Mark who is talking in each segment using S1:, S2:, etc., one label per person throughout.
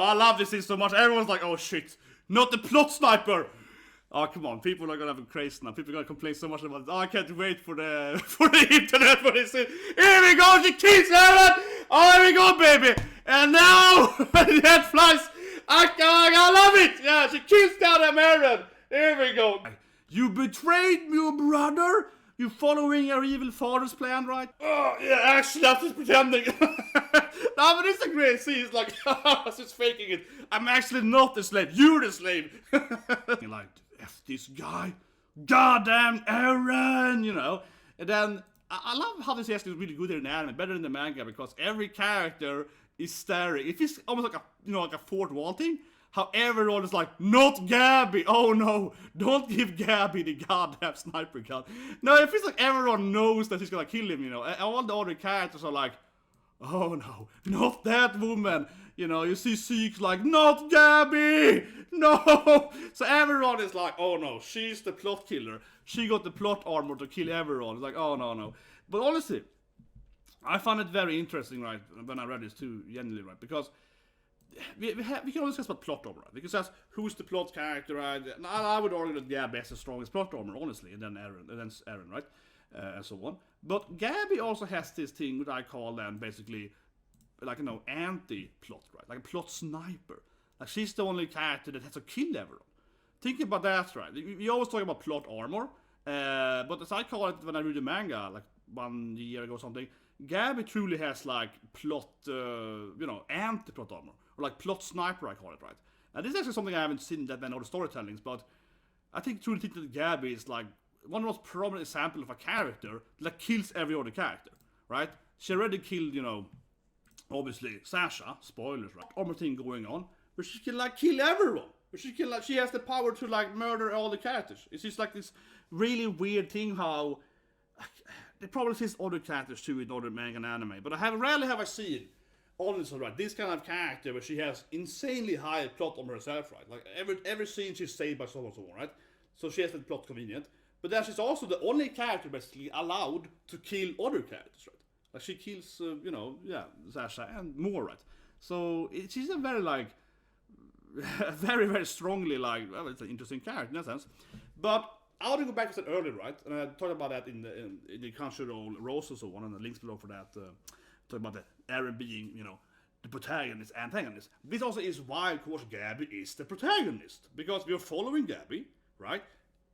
S1: I love this scene so much. Everyone's like, oh shit, not the plot sniper. Oh, come on, people are gonna have crazy now. People are gonna complain so much about it. Oh, I can't wait for the internet for this. Here we go, she kills Eren! Oh, here we go, baby! And now, the head flies. I love it! Yeah, she kills down Eren. Here we go. You betrayed me, brother! You following your evil father's plan, right? Oh, yeah, actually, I'm just pretending. No, but it's a great scene. It's like, I was just faking it. I'm actually not the slave. You're the slave. You're like, F this guy. Goddamn Eren, you know. And then, I love how this is really good in the anime, better in the manga, because every character is staring. It feels almost like like a fourth wall thing. How everyone is like, not Gabi! Oh no, don't give Gabi the goddamn sniper gun. No, it feels like everyone knows that he's gonna kill him, you know. And all the other characters are like, oh no, not that woman. You know, you see Zeke like, not Gabi! No! So everyone is like, oh no, she's the plot killer. She got the plot armor to kill everyone. It's like, oh no. But honestly, I found it very interesting, right, when I read this too, genuinely, right, because we can always discuss about plot armor, right? We can discuss who's the plot character, right? I would argue that Gabi has the strongest plot armor, honestly, and then Eren, right? And so on. But Gabi also has this thing that I call then basically, like, anti-plot, right? Like a plot sniper. Like, she's the only character that has to kill everyone. Think about that, right? We always talk about plot armor, but as I call it when I read the manga, like 1 year ago or something, Gabi truly has like plot, anti-plot armor. Or like plot sniper, I call it, right? And this is actually something I haven't seen that many other storytellings, but I truly think that Gabi is like one of the most prominent examples of a character that kills every other character, right? She already killed, obviously Sasha, spoilers, right? Armor thing going on, but she can like kill everyone. But she has the power to like murder all the characters. It's just like this really weird thing how there probably exists other characters too in other manga and anime, but rarely have I seen honestly, right, this kind of character where she has insanely high plot on herself, right? Like every scene she's saved by someone, right? So she has the plot convenient. But then she's also the only character basically allowed to kill other characters, right? Like she kills, Sasha and more, right? So she's a very like, very very strongly like, well, it's an interesting character in that sense. But I want to go back to that earlier, right? And I talked about that in the Crunchyroll Rose and so on, and the links below for that. Talking about the Eren being, the protagonist, antagonist. This also is why, of course, Gabi is the protagonist. Because we are following Gabi, right?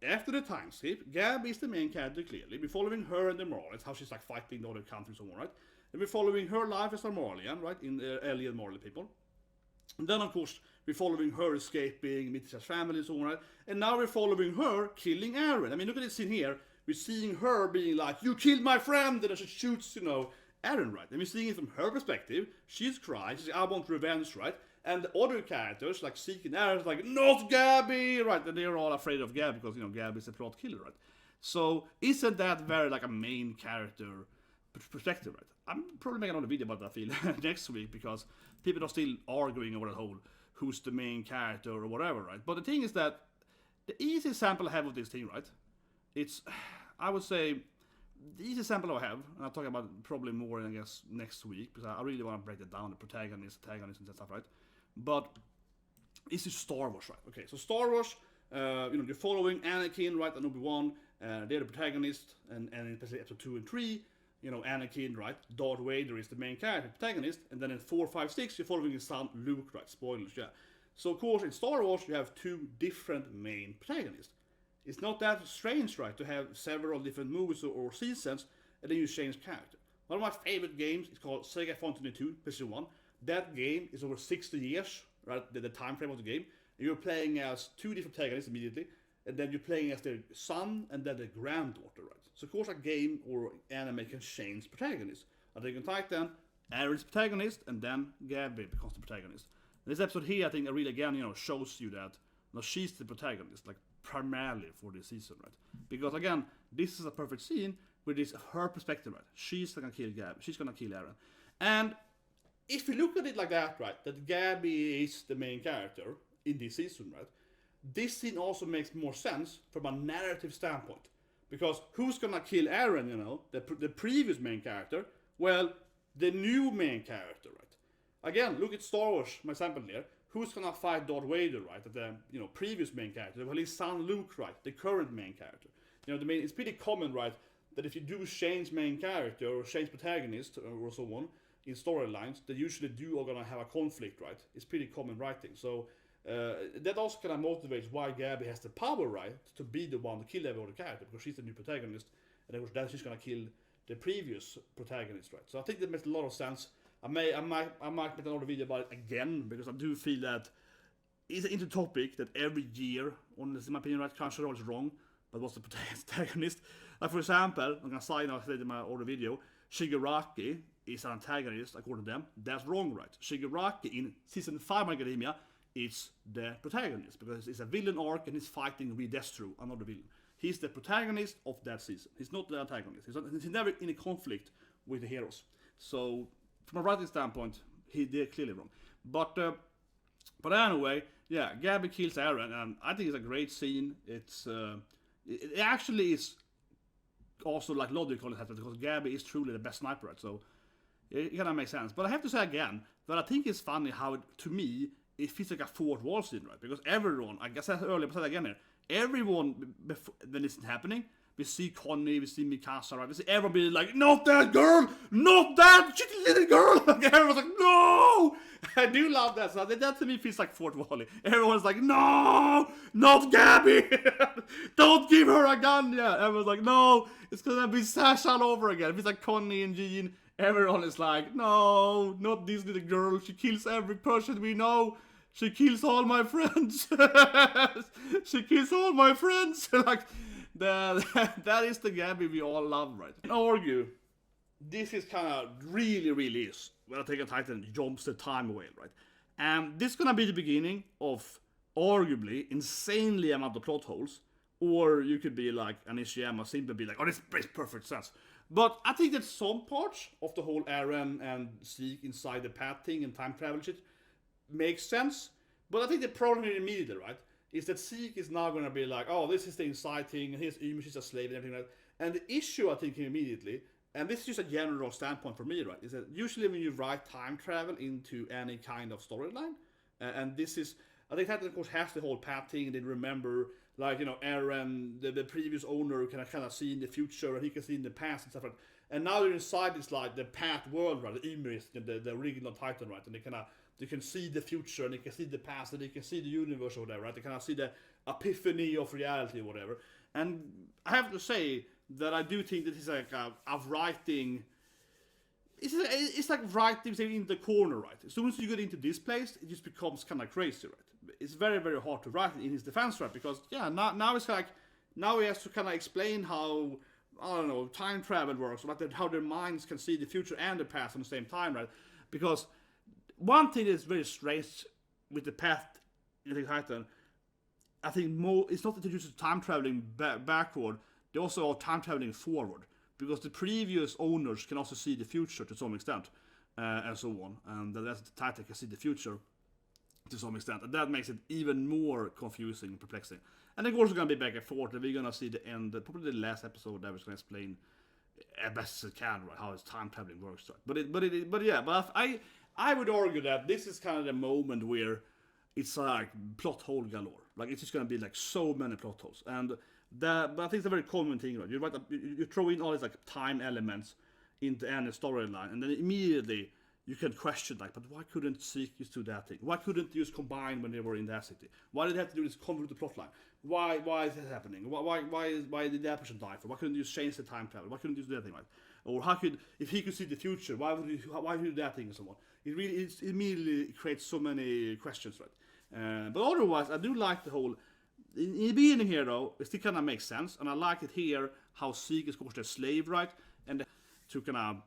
S1: After the time skip, Gabi is the main character, clearly. We're following her and the Marley, how she's like fighting the other countries and so on, right? And we're following her life as a Marleyan, right? In alien Marley people. And then, of course, we're following her escaping, meeting her family and so on, right? And now we're following her killing Eren. I mean, look at this scene here. We're seeing her being like, you killed my friend! And then she shoots, Eren, right? And we're seeing it from her perspective. She's crying. She's like, I want revenge, right? And the other characters, like Zeke and Eren, like, not Gabi, right? And they're all afraid of Gabi because, Gabi is a plot killer, right? So, isn't that very, like, a main character perspective, right? I'm probably making another video about that, I feel, next week, because people are still arguing over the whole who's the main character or whatever, right? But the thing is that the easy example I have of this thing, right? It's, I would say, the easy example I have, and I'll talk about it probably more, I guess, next week, because I really want to break it down, the protagonist, antagonist, and that stuff, right? But this is Star Wars, right? Okay, so Star Wars, you're following Anakin, right, and Obi-Wan, they're the protagonist, and especially episode 2 and 3, Anakin, right, Darth Vader is the main character, protagonist, and then in 4, 5, 6, you're following his son, Luke, right, spoilers, yeah. So, of course, in Star Wars, you have 2 different main protagonists. It's not that strange, right, to have several different movies or seasons, and then you change character. One of my favorite games is called Sega Fountain 2, PlayStation 1. That game is over 60 years, right, the time frame of the game. And you're playing as 2 different protagonists immediately, and then you're playing as their son and then their granddaughter, right? So of course a game or anime can change protagonists. Attack on Titan, Eren's protagonist, and then Gabi becomes the protagonist. This episode here, I think, really again, shows you that she's the protagonist, like primarily for this season, right? Because again, this is a perfect scene with this her perspective, right? She's gonna kill Gabi, she's gonna kill Eren. And if you look at it like that, right, that Gabi is the main character in this season, right, this scene also makes more sense from a narrative standpoint. Because who's gonna kill Eren, the previous main character? Well, the new main character, right? Again, look at Star Wars, my example here. who's gonna fight Darth Vader, right? The previous main character, well, his son Luke, right? The current main character. It's pretty common, right? That if you do change main character or change protagonist or so on in storylines, they usually are gonna have a conflict, right? It's pretty common writing. So that also kind of motivates why Gabi has the power, right, to be the one to kill every other character, because she's the new protagonist, and of course then she's gonna kill the previous protagonist, right? So I think that makes a lot of sense. I might make another video about it again, because I do feel that it's an into topic that every year, honestly, in my opinion, right, Crunchyroll is wrong. But what's the protagonist? Like, for example, I'm gonna say now, I said in my other video, Shigaraki is an antagonist according to them. That's wrong, right? Shigaraki in season 5 of Academia is the protagonist, because it's a villain arc and he's fighting with Destro, another villain. He's the protagonist of that season. He's not the antagonist. He's never in a conflict with the heroes. So from a writing standpoint, they're clearly wrong. But anyway, yeah, Gabi kills Eren, and I think it's a great scene. It actually is also like logical because Gabi is truly the best sniper, right? So it kind of makes sense. But I have to say again that I think it's funny how to me it feels like a fourth wall scene, right? Because everyone, I guess I said earlier, but I said again here, everyone when it's happening, we see Connie, we see Mikasa, right? We see everyone be like, not that girl, not that shitty little girl. Like, everyone's like, no. I do love that. So that to me feels like Fort Wally. Everyone's like, no, not Gabi. Don't give her a gun. Yeah, everyone's like, no, it's gonna be Sash all over again. It's like Connie and Jean. Everyone is like, no, not this little girl. She kills every person we know. She kills all my friends. She kills all my friends. Like, that is the Gabi we all love, right? And argue, this is kind of really is. When I take a Titan, jumps the time away, right? And this is gonna be the beginning of arguably insanely amount of plot holes, or you could be like an Ishiyama, simply be like, oh, this makes perfect sense. But I think that some parts of the whole Eren and Zeke inside the path thing and time travel shit makes sense. But I think the problem here immediately, right, is that Zeke is now gonna be like, oh, this is the inside thing, and here's Ymir, she's a slave and everything like that. And the issue I think immediately, and this is just a general standpoint for me, right, is that usually when you write time travel into any kind of storyline, and this is, I think that of course has the whole path thing, and then remember, like, Eren, the previous owner can kind of see in the future, and he can see in the past and stuff like that. And now they're inside this, like, the path world, right, the Ymir is the original Titan, right, and they can see the future, and they can see the past, and they can see the universe or whatever, right, they kind of see the epiphany of reality or whatever. And I have to say that I do think that it's like a writing, it's like writing in the corner, right? As soon as you get into this place, it just becomes kind of crazy, right? It's very hard to write in his defense, right? Because yeah, now it's like, now he has to kind of explain how, I don't know, time travel works, like how their minds can see the future and the past at the same time, right? Because one thing that's very strange with the path in the Titan, I think it's not that they're just time traveling backward, they also are time traveling forward, because the previous owners can also see the future to some extent, and so on, and that's the Titan can see the future to some extent, and that makes it even more confusing and perplexing. And of course we're gonna be back and forth, and we're gonna see the end, probably the last episode that was gonna explain as best as it can, right, how his time traveling works, right? But I would argue that this is kind of the moment where it's like plot hole galore. Like, it's just gonna be like so many plot holes, but I think it's a very common thing, right? You throw in all these like time elements into any storyline, and then immediately you can question, like, but why couldn't Zeke just do that thing? Why couldn't they just combine when they were in that city? Why did they have to do this convoluted plot line? Why is that happening? Why did that person die for? Why couldn't you just change the time travel? Why couldn't you do that thing, right? Or if he could see the future, why would he do that thing and so on? It immediately creates so many questions, right? But otherwise, I do like the whole. In the beginning here, though, it still kind of makes sense, and I like it here how Zeke is, of course, a slave, right? And to kind of,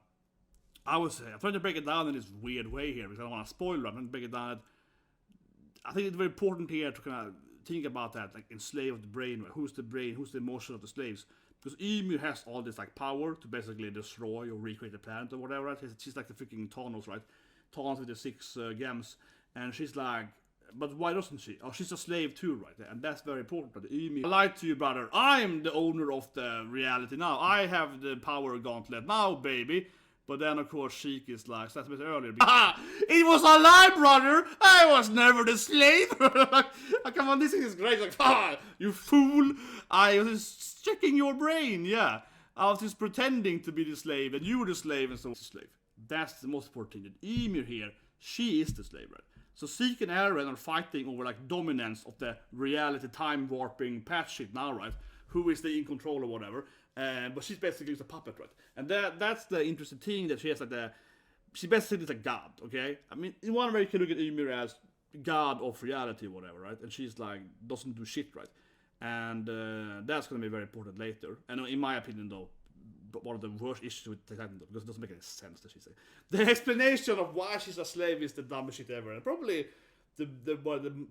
S1: I would say, I'm trying to break it down in this weird way here because I don't want to spoil it. I'm trying to break it down. I think it's very important here to kind of think about that, like enslave the brain, right? Who's the brain? Who's the emotion of the slaves? Because Ymir has all this like power to basically destroy or recreate the planet or whatever, right? She's like the freaking Thanos, right? Thanos with the 6 gems, and she's like, but why doesn't she? Oh, she's a slave too, right? And that's very important. But Ymir, I lied to you, brother. I'm the owner of the reality now. I have the power gauntlet now, baby. But then, of course, Sheik is like, so that's a bit earlier. It was a lie, brother! I was never the slave! Like, come on, this is great. Like, you fool! I was just checking your brain, yeah. I was just pretending to be the slave, and you were the slave, and so was the slave. That's the most important thing. That Ymir here, she is the slave, right? So Zeke and Eren are fighting over, like, dominance of the reality time warping patch shit now, right? Who is the in control or whatever. But she's basically just a puppet, right? And that's the interesting thing, that she has like she basically is a god, okay? I mean, in one way you can look at Ymir as god of reality or whatever, right? And she's like, doesn't do shit, right? And that's gonna be very important later. And in my opinion though, one of the worst issues with Titan, because it doesn't make any sense that she say. The explanation of why she's a slave is the dumbest shit ever. And probably the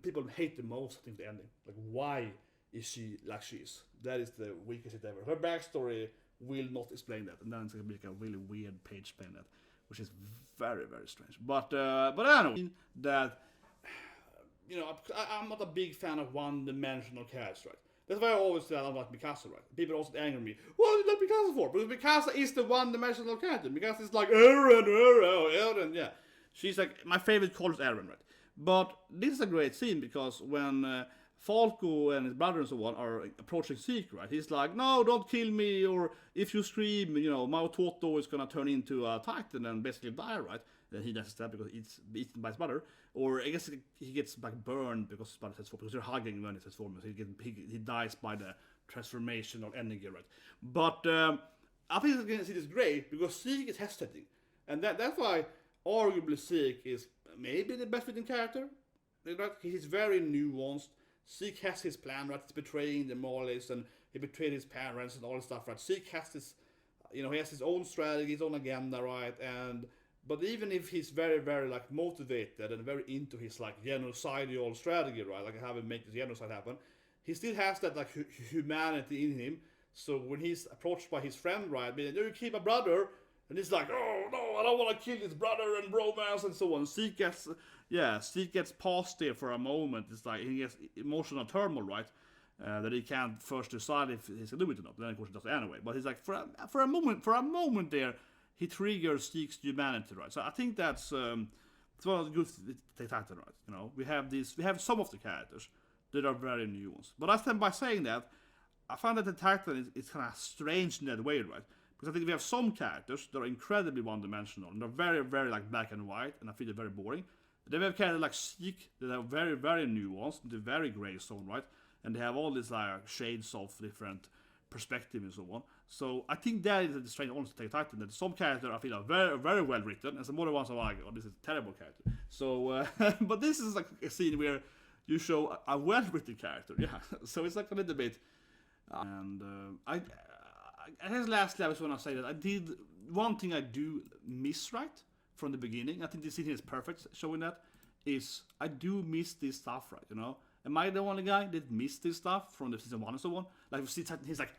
S1: people hate the most, I think, the ending. Like, why is she like she is? That is the weakest shit ever. Her backstory will not explain that, and then it's gonna be like a really weird page explain that, which is very, very strange. But I don't know that, you know, I'm not a big fan of one-dimensional characters, right? That's why I always say I don't like Mikasa, right? People also anger me. What do you like Mikasa for? Because Mikasa is the one-dimensional character. Mikasa is like Eren, yeah. She's like, my favorite color is Eren, right? But this is a great scene because when Falco and his brother and so on are approaching Zeke, right? He's like, no, don't kill me, or if you scream, you know, Mao Toto is gonna turn into a Titan and basically die, right? Then he does that because he's eaten by his brother. Or I guess he gets like burned because his brother transforms, because they're hugging when he transforms. So he dies by the transformation of energy, right? But I think this is great because Zeke is hesitating. And that's why arguably Zeke is maybe the best written character. Right? He's very nuanced. Zeke has his plan, right? He's betraying the Marleys, and he betrayed his parents and all this stuff, right? Zeke has this, you know, he has his own strategy, his own agenda, right? But even if he's very, very, like, motivated and very into his, like, genocidal strategy, right? Like, how to make this genocide happen, he still has that, like, humanity in him. So when he's approached by his friend, right? Being, you kill my brother, and he's like, oh no, I don't want to kill his brother and bromance and so on. Zeke gets paused there for a moment. It's like he gets emotional turmoil, right? That he can't first decide if he's gonna do it or not. Then of course he does it anyway. But he's like, for a moment there, he triggers Zeke's humanity, right? So I think that's it's one of the good Titan, right? You know, we have some of the characters that are very nuanced. But I stand by saying that I find that the Titan is kind of strange in that way, right? Because I think we have some characters that are incredibly one-dimensional, and they're very, very like black and white, and I feel they're very boring. Then we have characters like Zeke that are very, very nuanced, they're very grey zone, right? And they have all these like shades of different perspective and so on. So I think that is the strange honest to take Titan, that some characters I feel are very, very well written, and some other ones are like, oh, this is a terrible character. So, but this is like a scene where you show a well-written character, yeah. So it's like a little bit, and I guess lastly I just want to say that I did one thing I do miss right from the beginning. I think this scene is perfect showing that is I do miss this stuff, right? You know, am I the only guy that missed this stuff from the season 1 and so on? Like he's like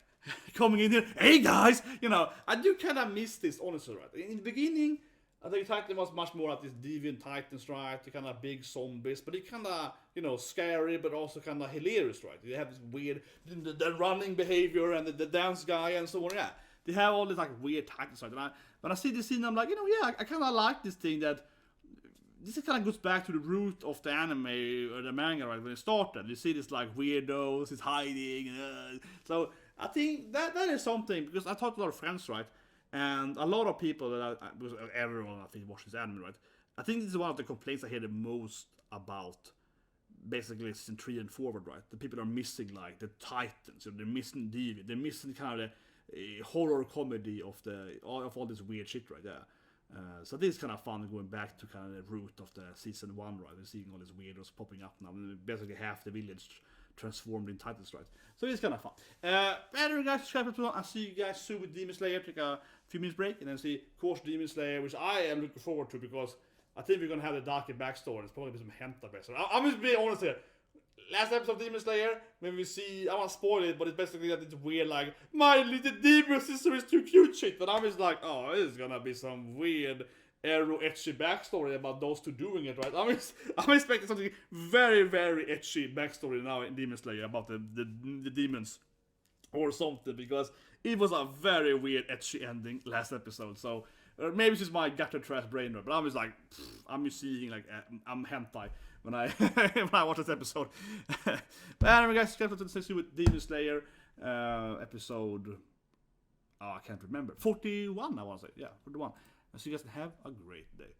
S1: coming in here, hey guys, you know, I do kind of miss this honestly, right? In the beginning, I think Titan was much more like this deviant Titans, right? The kind of big zombies, but it kind of, you know, scary, but also kind of hilarious, right? They have this weird, the running behavior and the dance guy and so on, yeah. They have all this like weird Titans, right? And when I see this scene, I'm like, you know, yeah, I kind of like this thing that this kind of goes back to the root of the anime or the manga, right? When it started, you see this like weirdos, he's hiding, so I think that is something, because I talked to a lot of friends, right? And a lot of people because everyone I think watches anime, right? I think this is one of the complaints I hear the most about, basically season 3 and forward, right? The people are missing like the Titans, or they're missing Deviant, they're missing kind of the horror comedy of all this weird shit right there. So this is kind of fun going back to kind of the root of the season 1, right? And seeing all these weirdos popping up now. Basically half the village transformed in Titans, right? So it's kind of fun. Anyway, guys, subscribe to the channel. I'll see you guys soon with Demon Slayer. Take a few minutes break and then see Course Demon Slayer, which I am looking forward to because I think we're gonna have the darker backstory. It's probably gonna be some hentai backstory. I'm just being honest here. Last episode of Demon Slayer, maybe we see, I won't spoil it, but it's basically that it's weird, like, my little demon sister is too cute shit. But I'm just like, oh, this is gonna be some weird arrow etchy backstory about those two doing it, right? I'm expecting something very, very etchy backstory now in Demon Slayer about the demons or something, because it was a very weird etchy ending last episode. So Or maybe it's just my gutter trash brain, but I'm just like, I'm just seeing like I'm hentai when I when I watch this episode. But anyway, guys, get to the with Demon Slayer episode. I can't remember. 41, I want to say. Yeah, 41. So you guys have a great day.